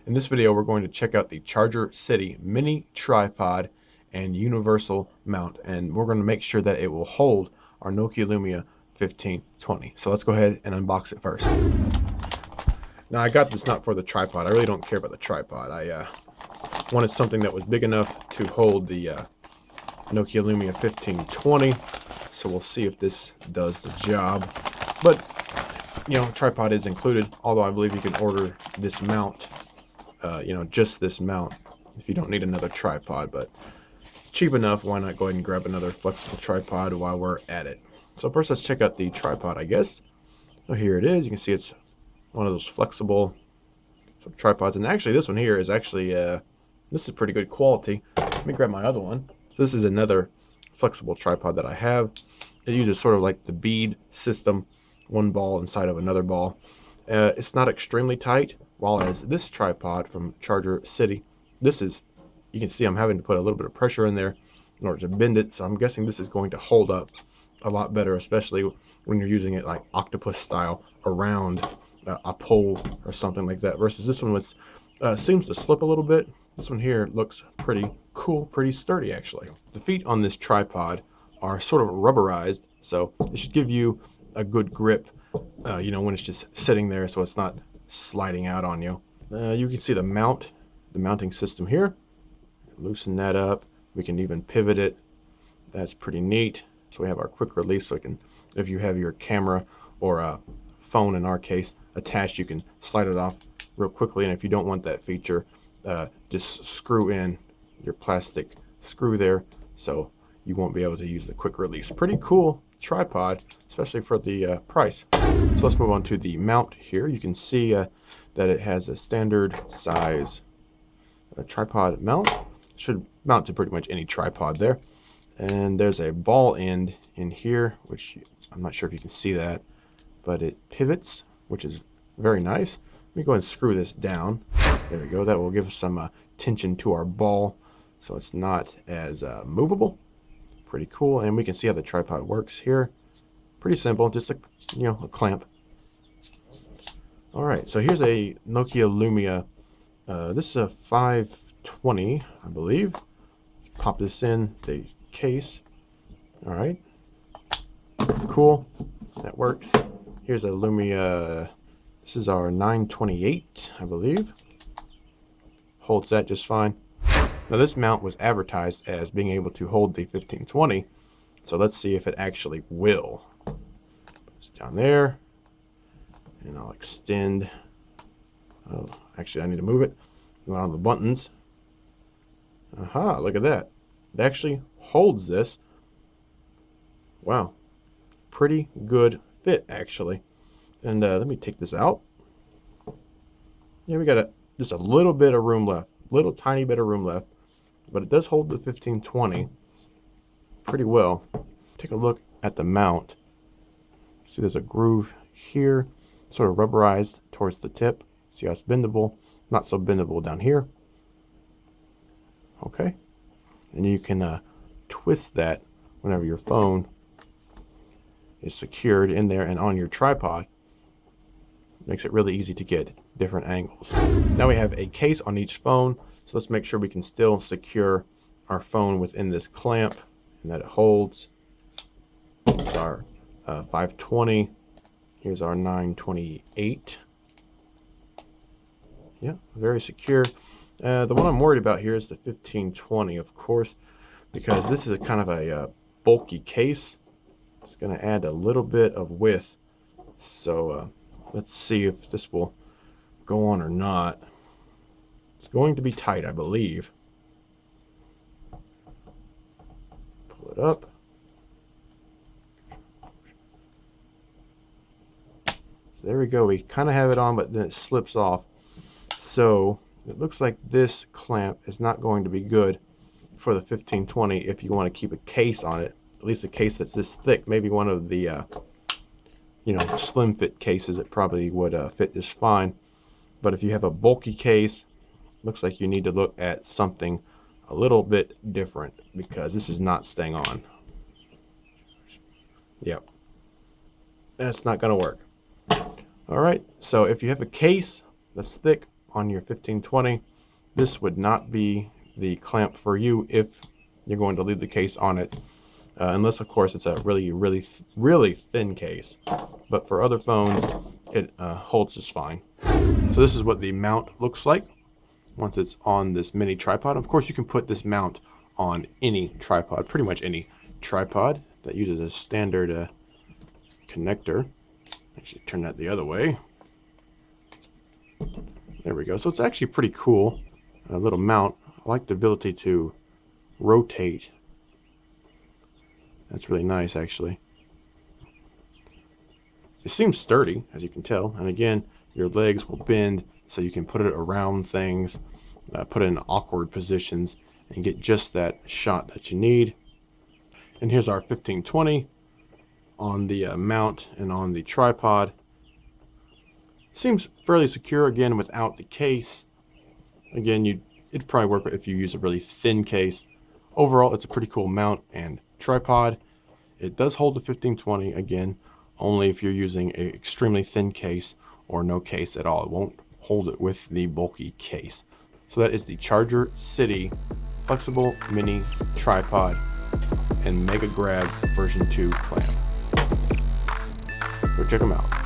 In this video, we're going to check out the ChargerCity mini tripod and universal mount, and we're going to make sure that it will hold our Nokia Lumia 1520. So let's go ahead and unbox it first. Now I got this not for the tripod. I really don't care about the tripod. I wanted something that was big enough to hold the Nokia Lumia 1520. So we'll see if this does the job. But you know, tripod is included, although I believe you can order this mount, just this mount if you don't need another tripod. But cheap enough, why not go ahead and grab another flexible tripod while we're at it. So first let's check out the tripod, I guess. So here it is. You can see it's one of those flexible sort of tripods, and actually this one here is actually this is pretty good quality. Let me grab my other one. So this is another flexible tripod that I have. It uses sort of like the bead system, one ball inside of another ball. It's not extremely tight, while as this tripod from ChargerCity, this is, you can see I'm having to put a little bit of pressure in there in order to bend it, so I'm guessing this is going to hold up a lot better, especially when you're using it like octopus style around a pole or something like that, versus this one was seems to slip a little bit. This one here looks pretty cool, pretty sturdy actually. The feet on this tripod are sort of rubberized, so it should give you a good grip, when it's just sitting there, so it's not sliding out on you. You can see the mounting system here. Loosen that up. We can even pivot it. That's pretty neat. So we have our quick release, so if you have your camera or a phone in our case attached, you can slide it off real quickly. And if you don't want that feature, just screw in your plastic screw there, so you won't be able to use the quick release. Pretty cool tripod, especially for the price. So let's move on to the mount here. You can see that it has a standard size tripod mount. Should mount to pretty much any tripod there. And there's a ball end in here, which I'm not sure if you can see that, but it pivots, which is very nice. Let me go ahead and screw this down. There we go. That will give some tension to our ball, so it's not as movable. Pretty cool. And we can see how the tripod works here. Pretty simple, just a clamp. All right, so here's a Nokia Lumia. This is a 520, I believe. Pop this in the case. All right, cool, that works. Here's a Lumia. This is our 928, I believe. Holds that just fine. Now this mount was advertised as being able to hold the 1520, so let's see if it actually will. It's down there, and I'll extend. Oh, actually I need to move it. Go on the buttons. Aha, look at that. It actually holds this. Wow, pretty good fit actually. And let me take this out. Yeah, we got just a little bit of room left, little tiny bit of room left, but it does hold the 1520 pretty well. Take a look at the mount. See, there's a groove here, sort of rubberized towards the tip. See how it's bendable? Not so bendable down here. Okay, and you can twist that whenever your phone is secured in there and on your tripod. Makes it really easy to get different angles. Now we have a case on each phone, so let's make sure we can still secure our phone within this clamp and that it holds. Here's our 520. Here's our 928. Yeah, very secure. The one I'm worried about here is the 1520, of course, because this is a kind of a bulky case. It's going to add a little bit of width. So let's see if this will go on or not. It's going to be tight, I believe. Pull it up. So there we go. We kind of have it on, but then it slips off. So it looks like this clamp is not going to be good for the 1520 if you want to keep a case on it. At least a case that's this thick. Maybe one of the slim fit cases, it probably would fit just fine. But if you have a bulky case, looks like you need to look at something a little bit different, because this is not staying on. Yep, that's not gonna work. All right, so if you have a case that's thick on your 1520, this would not be the clamp for you if you're going to leave the case on it, unless of course it's a really thin case. But for other phones, it holds just fine. So this is what the mount looks like once it's on this mini tripod. Of course, you can put this mount on any tripod, pretty much any tripod that uses a standard connector. Actually, turn that the other way. There we go. So it's actually pretty cool, a little mount. I like the ability to rotate. That's really nice, actually. It seems sturdy, as you can tell. And again, your legs will bend so you can put it around things, put it in awkward positions, and get just that shot that you need. And here's our 1520 on the mount and on the tripod. Seems fairly secure, again, without the case. Again, it'd probably work if you use a really thin case. Overall, it's a pretty cool mount and tripod. It does hold the 1520, again, only if you're using an extremely thin case or no case at all. It won't hold it with the bulky case. So that is the ChargerCity Flexible Mini Tripod and MegaGrab version 2 clamp. Go check them out.